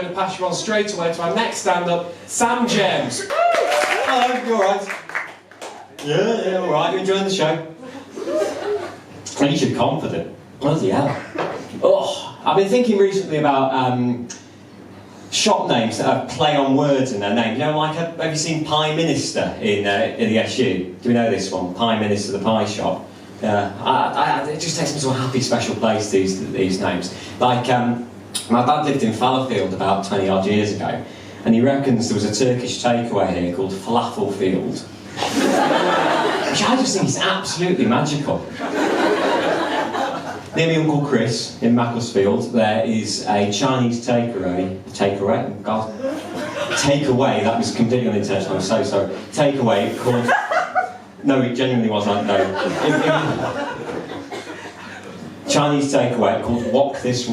going to pass you on straight away to our next stand-up, Sam James. Hello, you alright? Yeah, alright, you enjoying the show? At least you're confident. Bloody hell. Oh, I've been thinking recently about shop names that have play on words in their name. You know, like, have you seen Pie Minister in the SU? Do we know this one? Pie Minister, the pie shop. It just takes me to a happy, special place, these names. Like, my dad lived in Fallowfield about 20 odd years ago, and he reckons there was a Turkish takeaway here called Falafelfield. Which I just think is absolutely magical. Near my Uncle Chris in Macclesfield, there is a Chinese takeaway, God. Takeaway, that was completely unintentional, I'm so sorry. Takeaway called... No, it genuinely wasn't, no. Chinese takeaway called Walk This...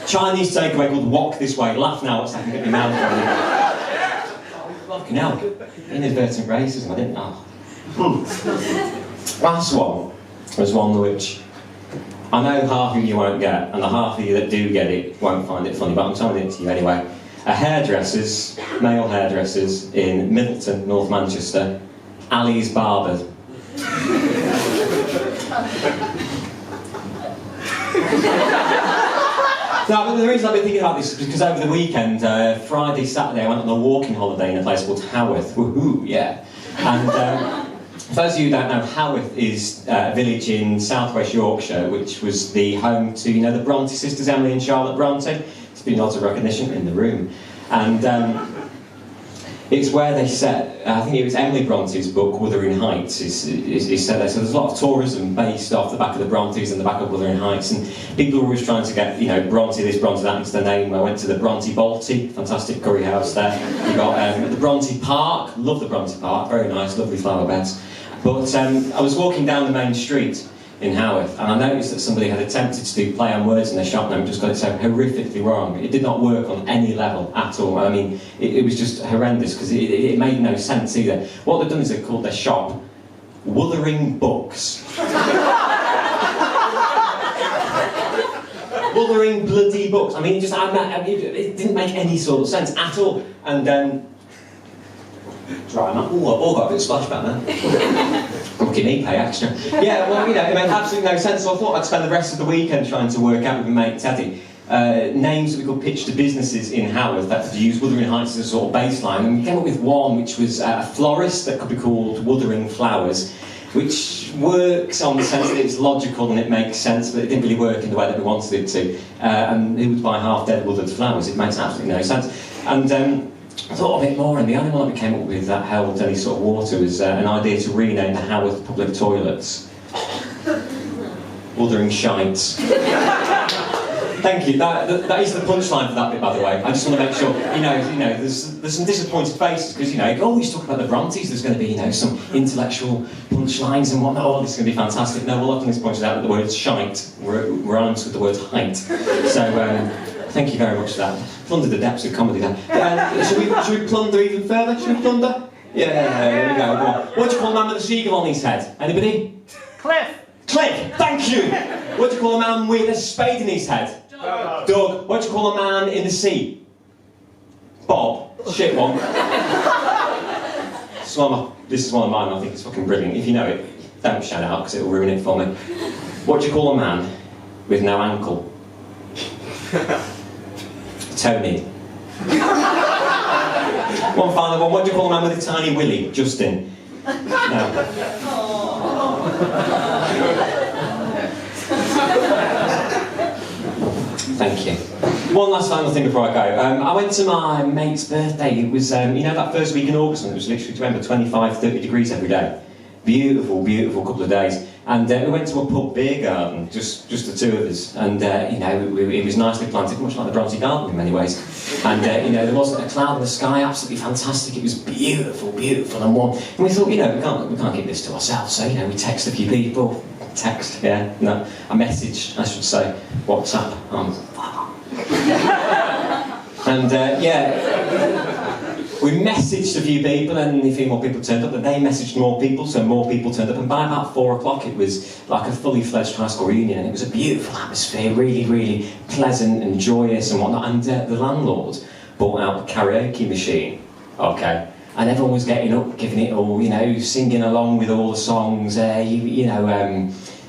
Chinese takeaway called Walk This Way. Laugh now, it's like I can get my mouth ready. Fucking hell. Inadvertent racism, I didn't know. Last one was one which I know half of you won't get, and the half of you that do get it won't find it funny, but I'm telling it to you anyway. Male hairdressers in Middleton, North Manchester, Ali's Barbers. Now, the reason I've been thinking about this is because over the weekend, Friday, Saturday, I went on a walking holiday in a place called Haworth. Woohoo, yeah. And for those of you who don't know, Haworth is a village in southwest Yorkshire, which was the home to, you know, the Bronte sisters, Emily and Charlotte Bronte. It's been lots of recognition in the room. And it's where they set, I think it was Emily Bronte's book, Wuthering Heights, is set there. So there's a lot of tourism based off the back of the Brontes and the back of Wuthering Heights, and people are always trying to get, you know, Bronte this, Bronte that into their name. I went to the Bronte Balti, fantastic curry house there. You got the Bronte Park, love the Bronte Park, very nice, lovely flower beds. But I was walking down the main street in Haworth, and I noticed that somebody had attempted to do play on words in their shop name, just got it so horrifically wrong. It did not work on any level at all. I mean, it was just horrendous, because it made no sense either. What they've done is they've called their shop Wuthering Books. Wuthering bloody books. I mean, it didn't make any sort of sense at all. And dry mouth. Oh, I've all got a bit of splashback there. Lucky me, pay extra. Yeah, well, you know, it made absolutely no sense, so I thought I'd spend the rest of the weekend trying to work out with my mate Teddy names that we could pitch to businesses in Haworth that could use Wuthering Heights as a sort of baseline, and we came up with one which was a florist that could be called Wuthering Flowers, which works on the sense that it's logical and it makes sense, but it didn't really work in the way that we wanted it to. And who would buy half-dead withered flowers? It makes absolutely no sense. And I thought of it more, and the only one that we came up with that held any sort of water was an idea to rename the Haworth public toilets Wuthering Shites. Thank you. That is the punchline for that bit, by the way. I just want to make sure, you know, there's some disappointed faces, because, you know, you always talk about the Brontes, there's going to be, you know, some intellectual punchlines and whatnot. Oh, this is going to be fantastic. No, all I've done is pointed out that the word shite rhymes with the word height. So, thank you very much for that. Plundered the depths of comedy there. Should we plunder even further? Should we plunder? Yeah, there we go. What do you call a man with a seagull on his head? Anybody? Cliff. Cliff, thank you! What do you call a man with a spade in his head? Doug. What do you call a man in the sea? Bob. Shit one. This is one of mine, I think it's fucking brilliant. If you know it, don't shout out, because it'll ruin it for me. What do you call a man with no ankle? Tony. One final one. What do you call a man with a tiny willy? Justin. No. Thank you. One last final thing before I go. I went to my mate's birthday. It was, you know, that first week in August, and it was literally, to remember, 25, 30 degrees every day. Beautiful, beautiful couple of days. And we went to a pub beer garden, just the two of us. And, you know, it was nicely planted, much like the Bronte Garden in many ways. And, you know, there wasn't a cloud in the sky, absolutely fantastic. It was beautiful, beautiful and warm. And we thought, you know, we can't keep this to ourselves. So, you know, we text a few people. Text, yeah, no, a message, I should say, WhatsApp. And yeah, we We messaged a few people, and a few more people turned up, and they messaged more people, so more people turned up, and by about 4 o'clock it was like a fully fledged high school reunion, and it was a beautiful atmosphere, really, really pleasant and joyous and whatnot, and the landlord brought out the karaoke machine, okay, and everyone was getting up, giving it all, you know, singing along with all the songs,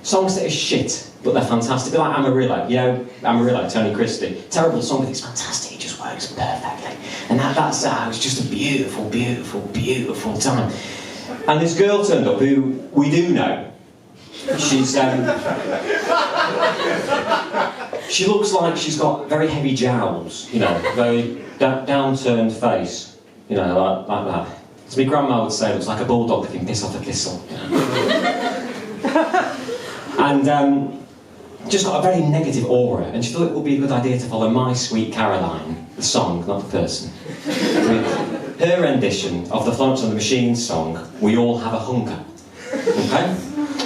songs that are shit, but they're fantastic, like Amarillo, you know, Amarillo, Tony Christie, terrible song, but it's fantastic, it just works perfectly. And it was just a beautiful, beautiful, beautiful time. And this girl turned up who we do know. She's she looks like she's got very heavy jowls, you know, very downturned face, you know, like that. As my grandma would say, looks like a bulldog that can piss off a thistle. You know? And just got a very negative aura, and she thought it would be a good idea to follow My Sweet Caroline, the song, not the person, with her rendition of the Florence and the Machine song, We All Have a Hunger. Okay?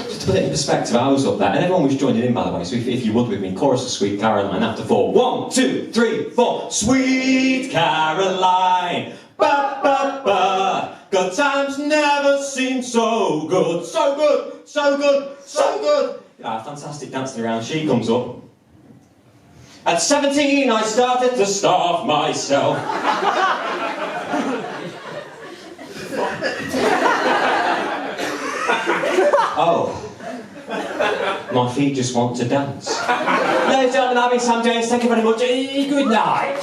Just to put it in perspective, I was up there, and everyone was joining in, by the way, so if you would with me, chorus of Sweet Caroline after 4. 1, 2, 3, 4. Sweet Caroline, ba ba ba. Good times never seem so good, so good, so good, so good. Fantastic dancing around. She comes up. At 17, I started to starve myself. Oh, my feet just want to dance. Ladies and gentlemen, I've been Sam James. Thank you very much. Good night.